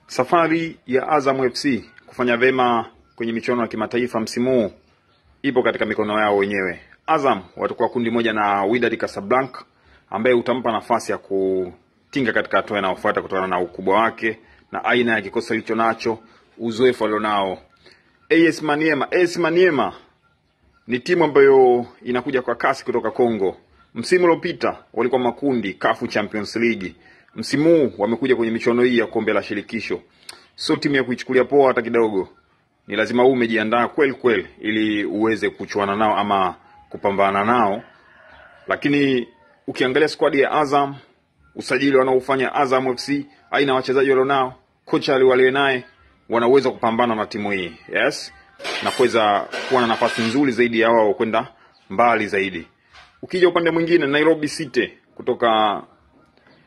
Safari ya Azam FC kufanya vema kwenye michuano ya kimataifa msimu huu ipo katika mikono yao wenyewe. Azam watakuwa kundi moja na Wydad Casablanca ambaye utampa nafasi ya kutinga katika hatua inayofuata kutokana na ukubwa wake na aina ya kikosi alicho nacho, uzoefu alionao. AS Maniema ni timu ambayo inakuja kwa kasi kutoka Kongo. Msimu uliopita walikuwa makundi CAF Champions League. Msimu huu wamekuja kwenye michuano hii ya kombe la shirikisho. Sio timu ya kuichukulia poa hata kidogo. Ni lazima umejiandaa kweli ili uweze kuchuana nao ama kupambana nao. Lakini ukiangalia squad ya Azam, usajili wanaofanya Azam FC, aina wachezaji walionao, kocha aliye naye, wanaweza kupambana na timu hii. Yes. Na kuweza kuwa na nafasi nzuri zaidi ya wao kwenda mbali zaidi. Ukija upande mwingine, Nairobi City kutoka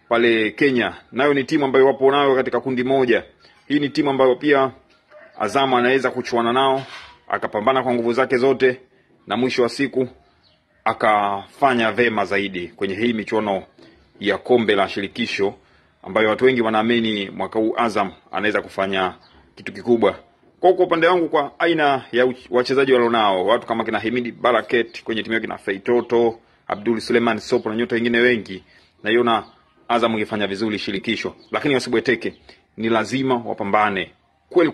pale Kenya, nayo ni timu ambayo wapo nayo katika kundi moja. Hii ni timu ambayo pia Azam anaweza kuchuana nao, akapambana kwa nguvu zake zote na mwisho wa siku akafanya vema zaidi kwenye hii michuano ya kombe la shirikisho ambayo watu wengi wanaamini mwaka huu Azam anaweza kufanya kitu kikubwa. Kwa upande wangu, kwa aina ya wachezaji walionao, watu kama kina Himidi Baraket kwenye timu yake na Feitoto, Abdul Suleiman Sopo na nyota wengine wengi, naiona Azam ingefanya vizuri shirikisho. Lakini wasibweteke, ni lazima wapambane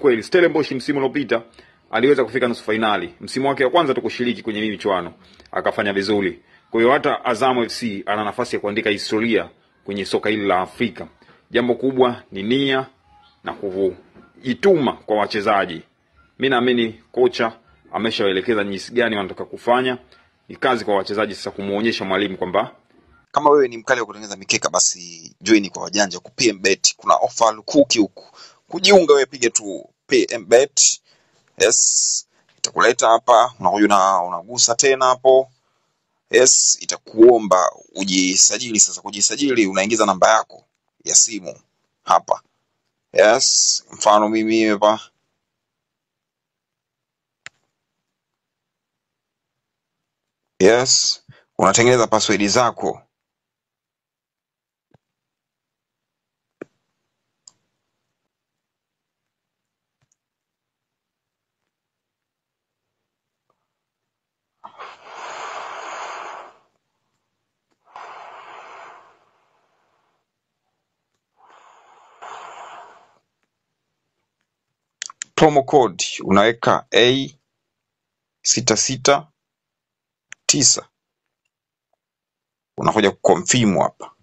kweli. Stellenbosch msimu uliopita aliweza kufika nusu finali. Msimu wake wa kwanza tu kushiriki kwenye hii michuano akafanya vizuri. Kwa hiyo hata Azam FC ana nafasi ya kuandika historia kwenye soka hili la Afrika. Jambo kubwa ni nia na kujituma kwa wachezaji. Mimi naamini kocha ameshawaelekeza jinsi gani wanataka kufanya. Ni kazi kwa wachezaji sasa kumuonyesha mwalimu kwamba kama wewe ni mkali wa kutengeneza mikeka, basi join kwa wajanja ku PMBet. Kuna offer lukuki huku. Kujiunga wewe piga tu PMBet. Yes, itakuleta hapa, unagusa tena hapo. Yes, itakuomba ujisajili. Sasa kujisajili unaingiza namba yako ya simu hapa. Yes, mfano mimi hapa. Yes, unatengeneza password zako. Promo code unaweka A669. Unakuja kuconfirm hapa.